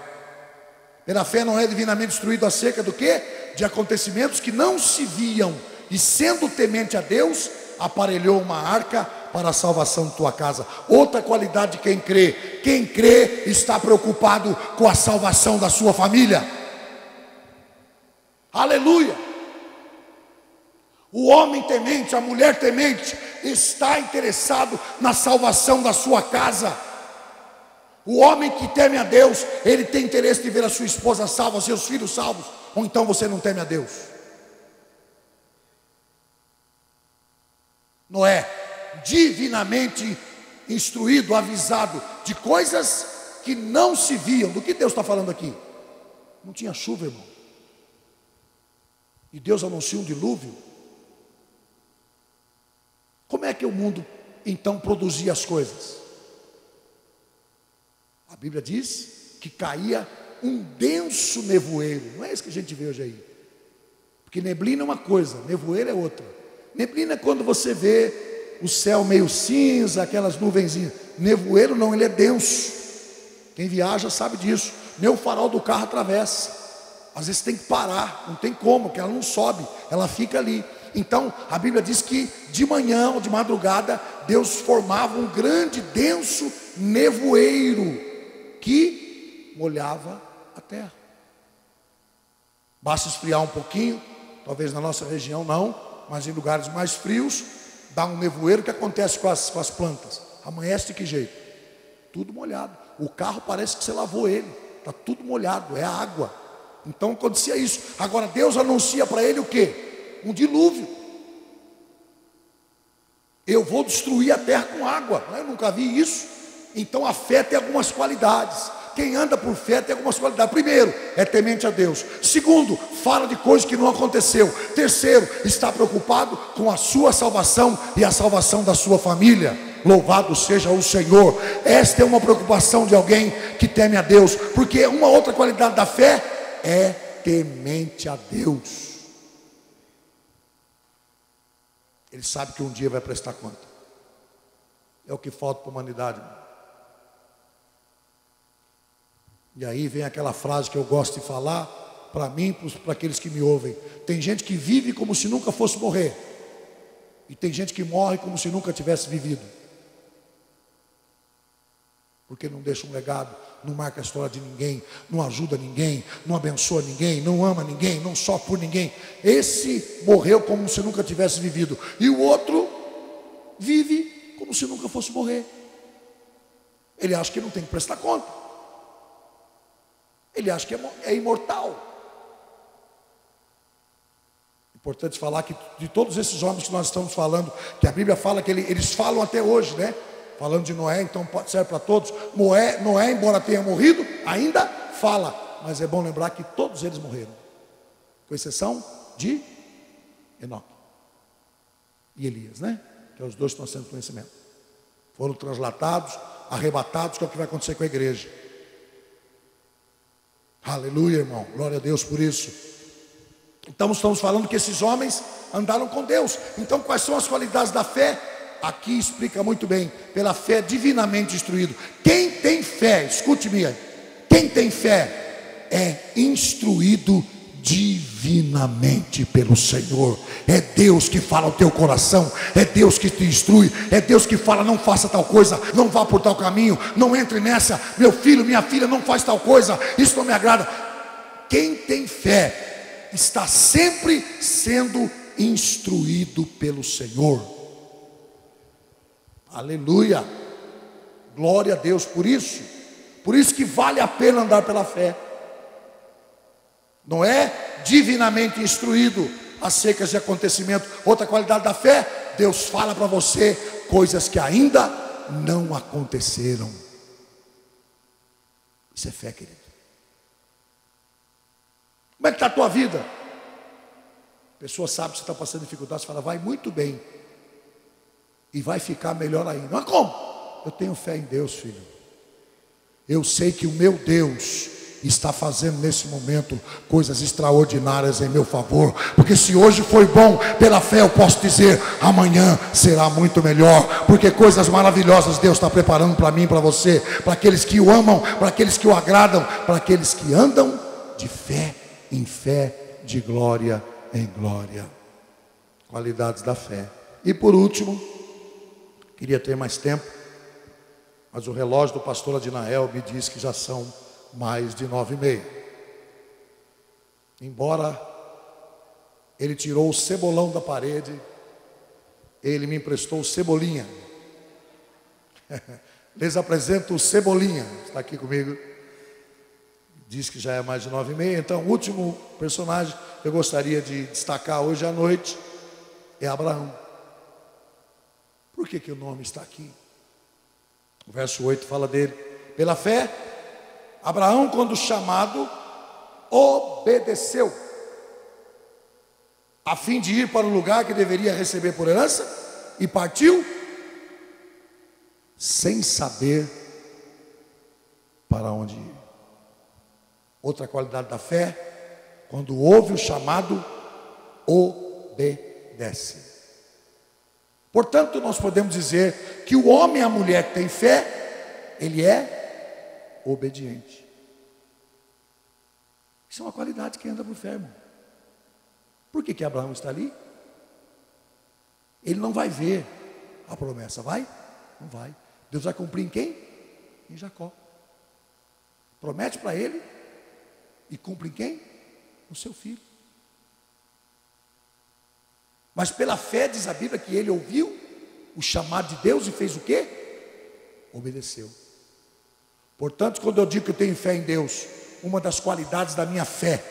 Pela fé Noé divinamente instruído acerca do quê? De acontecimentos que não se viam, e sendo temente a Deus, aparelhou uma arca para a salvação de tua casa. Outra qualidade de quem crê está preocupado com a salvação da sua família. Aleluia! O homem temente, a mulher temente, está interessado na salvação da sua casa. O homem que teme a Deus, ele tem interesse de ver a sua esposa salva, seus filhos salvos. Ou então você não teme a Deus? Noé, divinamente instruído, avisado de coisas que não se viam. Do que Deus está falando aqui? Não tinha chuva, irmão. E Deus anuncia um dilúvio. Como é que o mundo então produzia as coisas? A Bíblia diz que caía um denso nevoeiro. Não é isso que a gente vê hoje aí. Porque neblina é uma coisa, nevoeiro é outra. Neblina é quando você vê o céu meio cinza, aquelas nuvenzinhas. Nevoeiro não, ele é denso. Quem viaja sabe disso. Nem o farol do carro atravessa. Às vezes tem que parar, não tem como, porque ela não sobe, ela fica ali. Então a Bíblia diz que de manhã ou de madrugada Deus formava um grande denso nevoeiro que molhava a terra. Basta esfriar um pouquinho, talvez na nossa região não, mas em lugares mais frios, dá um nevoeiro. O que acontece com as plantas? Amanhece de que jeito? Tudo molhado. O carro parece que você lavou ele, está tudo molhado, é água. Então acontecia isso. Agora Deus anuncia para ele o quê? Um dilúvio. Eu vou destruir a terra com água. Eu nunca vi isso. Então a fé tem algumas qualidades. Quem anda por fé tem algumas qualidades. Primeiro, é temente a Deus. Segundo, fala de coisas que não aconteceu. Terceiro, está preocupado com a sua salvação e a salvação da sua família. Louvado seja o Senhor. Esta é uma preocupação de alguém que teme a Deus. Porque uma outra qualidade da fé é temente a Deus. Ele sabe que um dia vai prestar conta. É o que falta para a humanidade. E aí vem aquela frase que eu gosto de falar para mim, para aqueles que me ouvem. Tem gente que vive como se nunca fosse morrer, e tem gente que morre como se nunca tivesse vivido, porque não deixa um legado, não marca a história de ninguém, não ajuda ninguém, não abençoa ninguém, não ama ninguém, não sofre por ninguém. Esse morreu como se nunca tivesse vivido, e o outro vive como se nunca fosse morrer. Ele acha que não tem que prestar conta. Ele acha que é imortal. Importante falar que de todos esses homens que nós estamos falando, que a Bíblia fala que eles falam até hoje, né? Falando de Noé, então serve para todos. Noé, embora tenha morrido, ainda fala. Mas é bom lembrar que todos eles morreram, com exceção de Enoque e Elias, né? Que é os dois que estão sendo conhecimento. Foram translatados, arrebatados, que é o que vai acontecer com a igreja. Aleluia, irmão, glória a Deus por isso. Então estamos falando que esses homens andaram com Deus. Então quais são as qualidades da fé? Aqui explica muito bem. Pela fé divinamente instruído. Quem tem fé, escute-me aí, quem tem fé é instruído divinamente pelo Senhor. É Deus que fala ao teu coração, é Deus que te instrui, é Deus que fala: não faça tal coisa, não vá por tal caminho, não entre nessa, meu filho, minha filha, não faz tal coisa, isso não me agrada. Quem tem fé está sempre sendo instruído pelo Senhor. Aleluia, glória a Deus por isso que vale a pena andar pela fé. Não é divinamente instruído acerca de acontecimento. Outra qualidade da fé: Deus fala para você coisas que ainda não aconteceram. Isso é fé, querido. Como é que está a tua vida? A pessoa sabe que você está passando dificuldade, você fala: vai muito bem, e vai ficar melhor ainda. Mas como? Eu tenho fé em Deus, filho. Eu sei que o meu Deus está fazendo nesse momento coisas extraordinárias em meu favor. Porque se hoje foi bom, pela fé eu posso dizer: amanhã será muito melhor. Porque coisas maravilhosas Deus está preparando para mim, para você, para aqueles que o amam, para aqueles que o agradam, para aqueles que andam de fé em fé, de glória em glória. Qualidades da fé. E por último, queria ter mais tempo, mas o relógio do pastor Adinael me diz que já são mais de 9h30. Embora ele tirou o cebolão da parede, ele me emprestou o Cebolinha. Les apresento o Cebolinha, está aqui comigo. Diz que já é mais de 9h30. Então, o último personagem que eu gostaria de destacar hoje à noite é Abraão. Por que o nome está aqui? O verso 8 fala dele. Pela fé, Abraão, quando chamado, obedeceu, a fim de ir para o lugar que deveria receber por herança, e partiu sem saber para onde ir. Outra qualidade da fé, quando ouve o chamado, obedece. Portanto, nós podemos dizer que o homem e a mulher que tem fé, ele é obediente. Isso é uma qualidade que anda por fé, irmão. Por que Abraão está ali? Ele não vai ver a promessa, vai? Não vai. Deus vai cumprir em quem? Em Jacó. Promete para ele e cumpre em quem? No seu filho. Mas pela fé diz a Bíblia que ele ouviu o chamado de Deus e fez o quê? Obedeceu. Portanto, quando eu digo que eu tenho fé em Deus, uma das qualidades da minha fé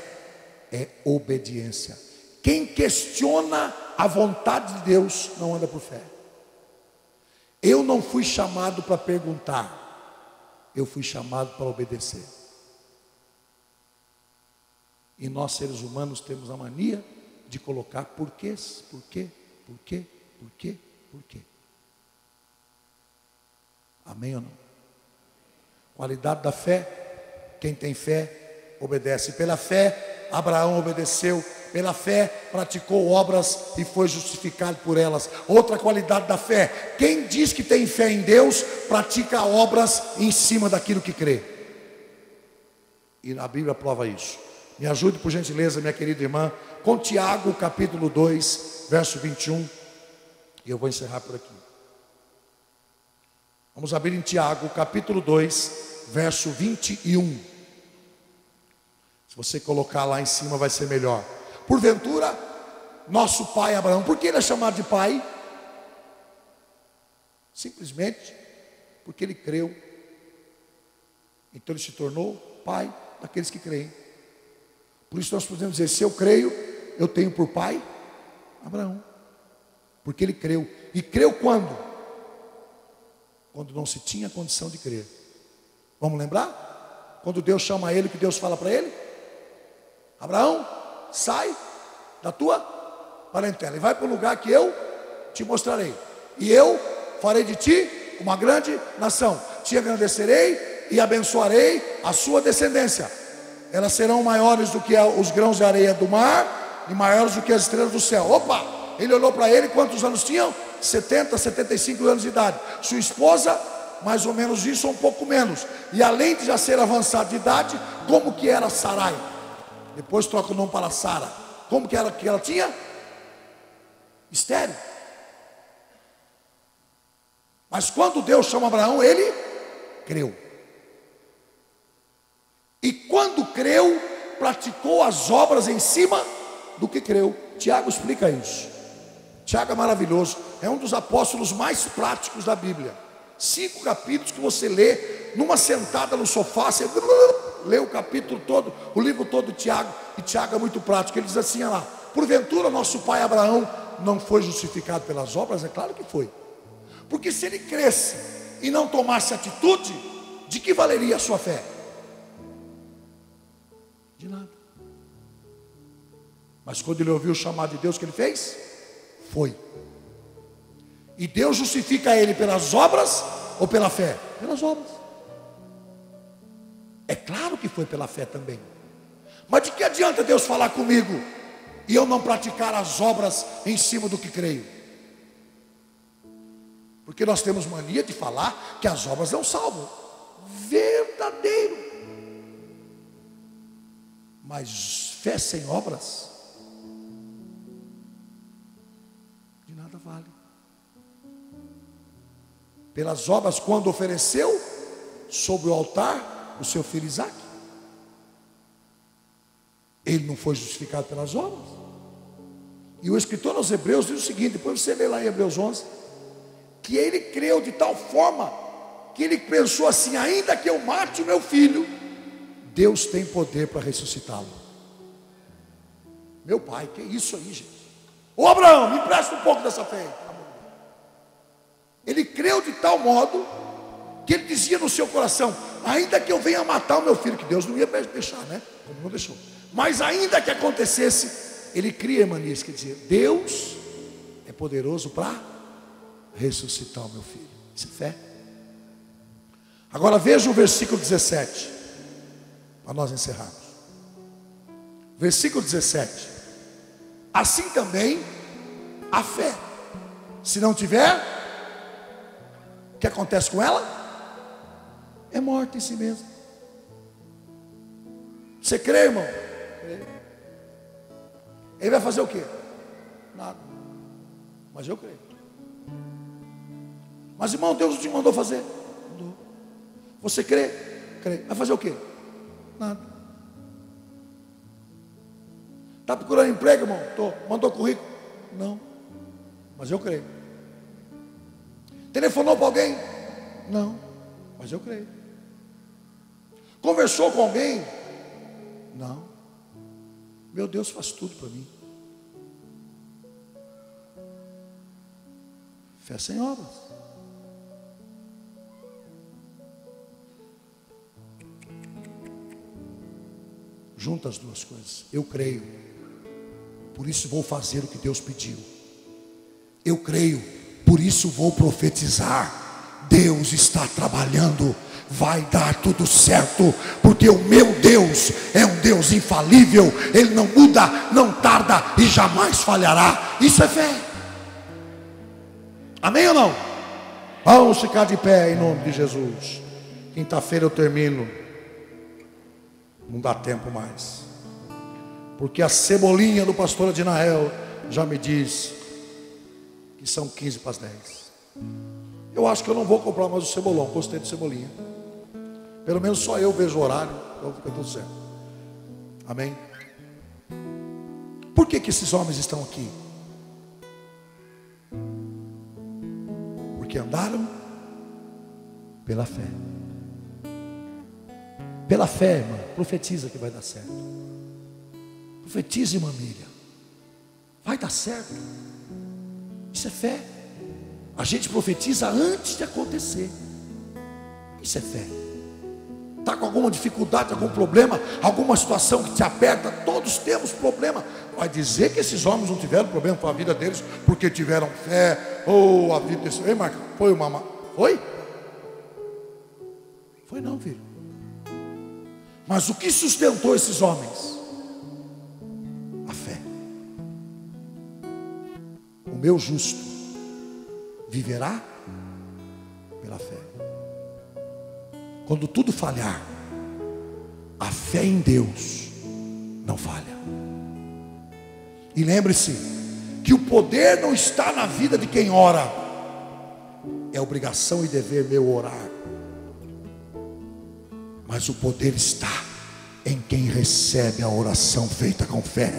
é obediência. Quem questiona a vontade de Deus não anda por fé. Eu não fui chamado para perguntar, eu fui chamado para obedecer. E nós, seres humanos, temos a mania de colocar porquês, por quê. Amém ou não? Qualidade da fé, quem tem fé, obedece. Pela fé, Abraão obedeceu. Pela fé, praticou obras e foi justificado por elas. Outra qualidade da fé, quem diz que tem fé em Deus, pratica obras em cima daquilo que crê. E a Bíblia prova isso. Me ajude, por gentileza, minha querida irmã, com Tiago, capítulo 2, verso 21. E eu vou encerrar por aqui. Vamos abrir em Tiago, capítulo 2, verso 21. Se você colocar lá em cima vai ser melhor. Porventura, nosso pai Abraão, por que ele é chamado de pai? Simplesmente porque ele creu. Então ele se tornou pai daqueles que creem. Por isso nós podemos dizer, se eu creio, eu tenho por pai Abraão. Porque ele creu. E creu quando? Quando não se tinha condição de crer. Vamos lembrar? Quando Deus chama ele, o que Deus fala para ele? Abraão, sai da tua parentela e vai para o lugar que eu te mostrarei. E eu farei de ti uma grande nação. Te engrandecerei e abençoarei a sua descendência. Elas serão maiores do que os grãos de areia do mar e maiores do que as estrelas do céu. Opa! Ele olhou para ele, quantos anos tinham? 70, 75 anos de idade. Sua esposa, mais ou menos isso, ou um pouco menos. E além de já ser avançado de idade, como que era Sarai? Depois troca o nome para Sara. Como que ela tinha? Estéril. Mas quando Deus chama Abraão, ele creu. E quando creu, praticou as obras em cima do que creu. Tiago explica isso. Tiago é maravilhoso. É um dos apóstolos mais práticos da Bíblia. 5 capítulos que você lê numa sentada no sofá. Você lê o capítulo todo, o livro todo de Tiago. E Tiago é muito prático. Ele diz assim, olha lá: porventura nosso pai Abraão não foi justificado pelas obras? É claro que foi. Porque se ele cresce e não tomasse atitude, de que valeria a sua fé? De nada. Mas quando ele ouviu o chamado de Deus, o que ele fez? Foi. E Deus justifica ele pelas obras ou pela fé? Pelas obras. É claro que foi pela fé também. Mas de que adianta Deus falar comigo e eu não praticar as obras em cima do que creio? Porque nós temos mania de falar que as obras não salvam. Verdadeiro. Mas fé sem obras de nada vale. Pelas obras, quando ofereceu sobre o altar o seu filho Isaque, ele não foi justificado pelas obras? E o escritor aos Hebreus diz o seguinte, depois você lê lá em Hebreus 11, que ele creu de tal forma, que ele pensou assim: ainda que eu mate o meu filho, Deus tem poder para ressuscitá-lo. Meu pai, que isso aí, gente? Ô Abraão, me empresta um pouco dessa fé aí. Ele creu de tal modo, que ele dizia no seu coração: ainda que eu venha matar o meu filho, que Deus não ia deixar, né? Como não deixou. Mas ainda que acontecesse, ele cria, Emanias, quer dizer, Deus é poderoso para ressuscitar o meu filho. Isso é fé. Agora veja o versículo 17, para nós encerrarmos. Versículo 17: assim também a fé, se não tiver, o que acontece com ela? É morta em si mesma. Você crê, irmão? Ele vai fazer o quê? Nada. Mas eu creio. Mas irmão, Deus te mandou fazer? Mandou. Você crê? Crê. Vai fazer o quê? Nada. Está procurando emprego, irmão? Estou. Mandou currículo? Não. Mas eu creio. Telefonou para alguém? Não. Mas eu creio. Conversou com alguém? Não. Meu Deus faz tudo para mim. Fé sem obras. Junta as duas coisas. Eu creio, por isso vou fazer o que Deus pediu. Eu creio, por isso vou profetizar. Deus está trabalhando, vai dar tudo certo, porque o meu Deus é um Deus infalível. Ele não muda, não tarda e jamais falhará. Isso é fé. Amém ou não? Vamos ficar de pé em nome de Jesus. Quinta-feira eu termino. Não dá tempo mais, porque a cebolinha do pastor Adinael já me diz que são 15 para as 10. Eu acho que eu não vou comprar mais o cebolão. Gostei do cebolinha. Pelo menos só eu vejo o horário, então fica tudo certo. Amém? Por que esses homens estão aqui? Porque andaram pela fé. Pela fé, irmã, profetiza que vai dar certo. Profetiza, irmã Miriam. Vai dar certo. Isso é fé. A gente profetiza antes de acontecer. Isso é fé. Está com alguma dificuldade, algum problema, alguma situação que te aperta? Todos temos problema. Vai dizer que esses homens não tiveram problema com a vida deles porque tiveram fé? Ou a vida desse... Ei, Marca, foi uma... Foi? Foi não, filho. Mas o que sustentou esses homens? A fé. O meu justo viverá pela fé. Quando tudo falhar, a fé em Deus não falha. E lembre-se que o poder não está na vida de quem ora. É obrigação e dever meu orar. Mas o poder está em quem recebe a oração feita com fé.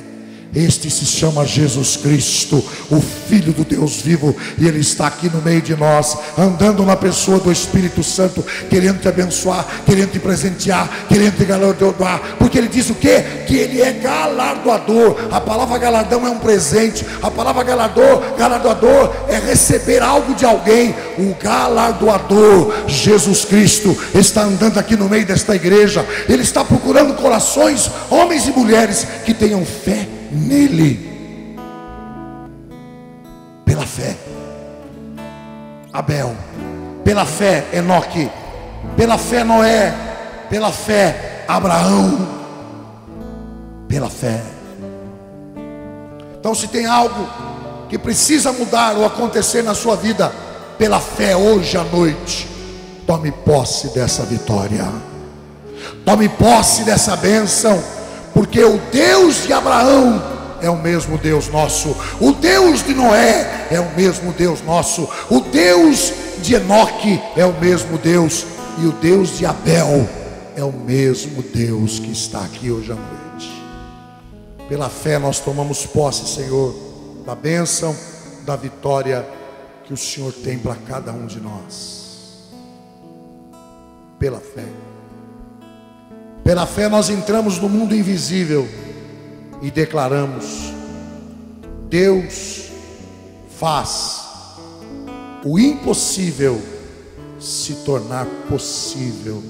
Este se chama Jesus Cristo, o Filho do Deus vivo, e Ele está aqui no meio de nós, andando na pessoa do Espírito Santo, querendo te abençoar, querendo te presentear, querendo te galardoar, porque Ele diz o quê? Que Ele é galardoador. A palavra galardão é um presente, a palavra galardoador é receber algo de alguém. O galardoador, Jesus Cristo, está andando aqui no meio desta igreja. Ele está procurando corações, homens e mulheres que tenham fé nele. Pela fé Abel, pela fé Enoque, pela fé Noé, pela fé Abraão, pela fé. Então, se tem algo que precisa mudar ou acontecer na sua vida, pela fé hoje à noite, tome posse dessa vitória, tome posse dessa bênção. Porque o Deus de Abraão é o mesmo Deus nosso, o Deus de Noé é o mesmo Deus nosso, o Deus de Enoque é o mesmo Deus, e o Deus de Abel é o mesmo Deus que está aqui hoje à noite. Pela fé nós tomamos posse, Senhor, da bênção, da vitória que o Senhor tem para cada um de nós. Pela fé. Pela fé nós entramos no mundo invisível e declaramos: Deus faz o impossível se tornar possível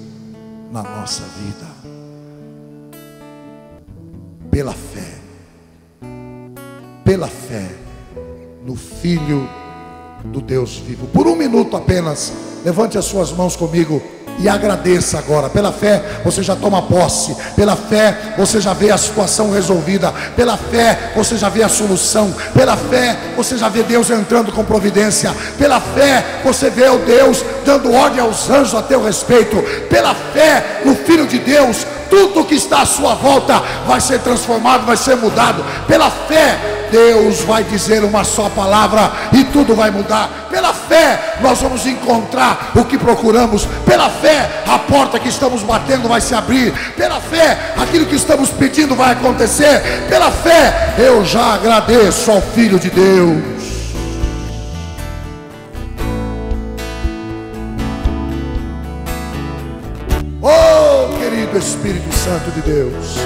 na nossa vida. Pela fé no Filho do Deus vivo. Por um minuto apenas, levante as suas mãos comigo e agradeça agora. Pela fé você já toma posse. Pela fé você já vê a situação resolvida. Pela fé você já vê a solução. Pela fé você já vê Deus entrando com providência. Pela fé você vê o Deus dando ordem aos anjos a teu respeito. Pela fé no Filho de Deus, tudo que está à sua volta vai ser transformado, vai ser mudado. Pela fé Deus vai dizer uma só palavra e tudo vai mudar. Pela fé nós vamos encontrar o que procuramos. Pela fé a porta que estamos batendo vai se abrir. Pela fé aquilo que estamos pedindo vai acontecer. Pela fé eu já agradeço ao Filho de Deus. Oh, querido Espírito Santo de Deus,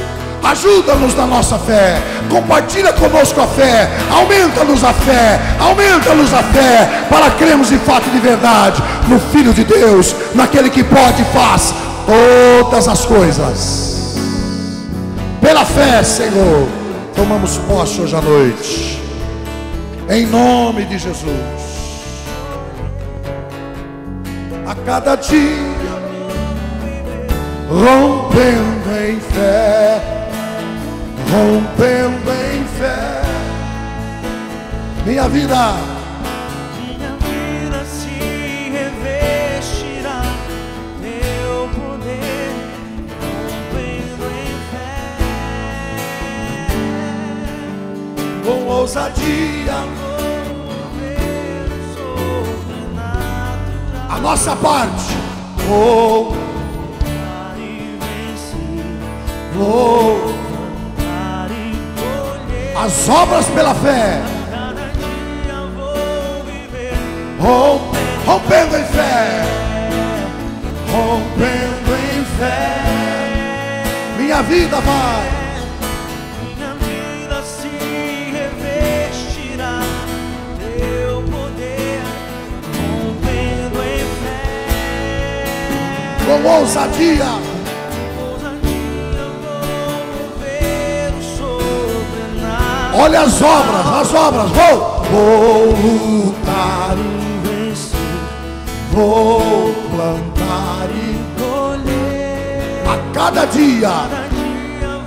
ajuda-nos na nossa fé, compartilha conosco a fé, aumenta-nos a fé, para crermos em fato de verdade, no Filho de Deus, naquele que pode e faz todas as coisas. Pela fé, Senhor, tomamos posse hoje à noite, em nome de Jesus. A cada dia, rompendo em fé, rompendo em fé, minha vida se revestirá teu poder, rompendo em fé, com ousadia, a nossa parte, vou as obras pela fé, rompendo em fé, rompendo em fé, minha vida vai, minha vida se revestirá teu poder, rompendo em fé, com ousadia. Olha as obras, vou lutar e vencer, vou plantar e colher, a cada dia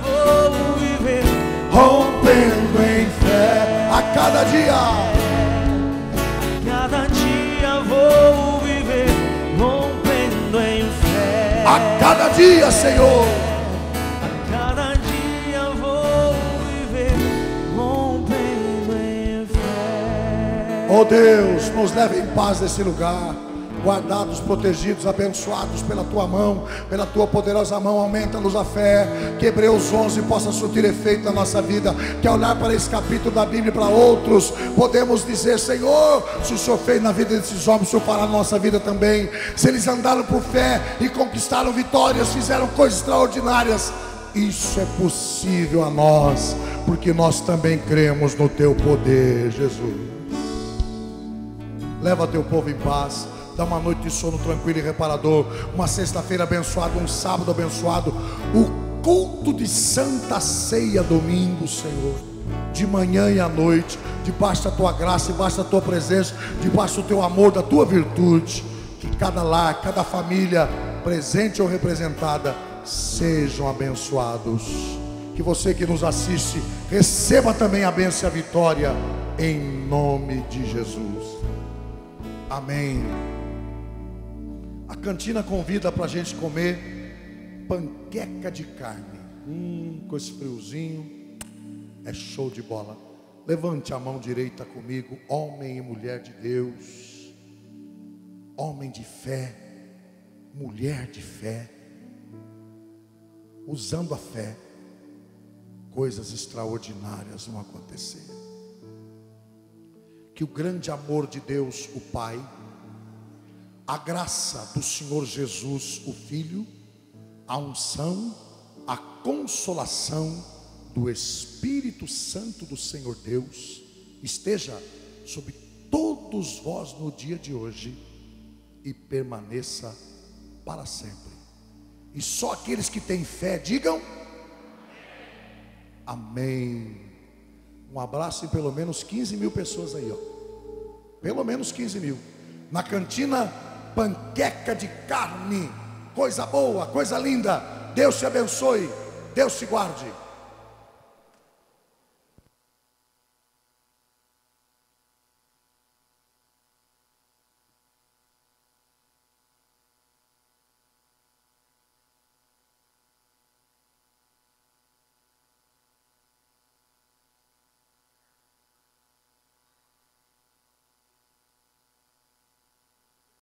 vou viver, rompendo em fé, a cada dia vou viver, rompendo em fé, a cada dia, Senhor. Oh Deus, nos leve em paz desse lugar, guardados, protegidos, abençoados pela tua mão, pela tua poderosa mão. Aumenta-nos a fé, que Hebreus 11 possa surtir efeito na nossa vida, que ao olhar para esse capítulo da Bíblia e para outros, podemos dizer: Senhor, se o Senhor fez na vida desses homens, o Senhor fará na nossa vida também. Se eles andaram por fé e conquistaram vitórias, fizeram coisas extraordinárias, isso é possível a nós, porque nós também cremos no teu poder, Jesus. Leva teu povo em paz, dá uma noite de sono tranquilo e reparador, uma sexta-feira abençoada, um sábado abençoado, o culto de Santa Ceia domingo, Senhor, de manhã e à noite, debaixo da tua graça, debaixo da tua presença, debaixo do teu amor, da tua virtude, que cada lar, cada família, presente ou representada, sejam abençoados. Que você que nos assiste receba também a bênção e a vitória, em nome de Jesus. Amém. A cantina convida para a gente comer panqueca de carne. Com esse friozinho, é show de bola. Levante a mão direita comigo, homem e mulher de Deus, homem de fé, mulher de fé, usando a fé, coisas extraordinárias vão acontecer. que o grande amor de Deus, o Pai, a graça do Senhor Jesus, o Filho, a unção, a consolação do Espírito Santo do Senhor Deus esteja sobre todos vós no dia de hoje e permaneça para sempre. E só aqueles que têm fé digam amém. Um abraço em pelo menos 15 mil pessoas aí, ó. Pelo menos 15 mil. Na cantina, panqueca de carne. Coisa boa, coisa linda. Deus te abençoe. Deus te guarde.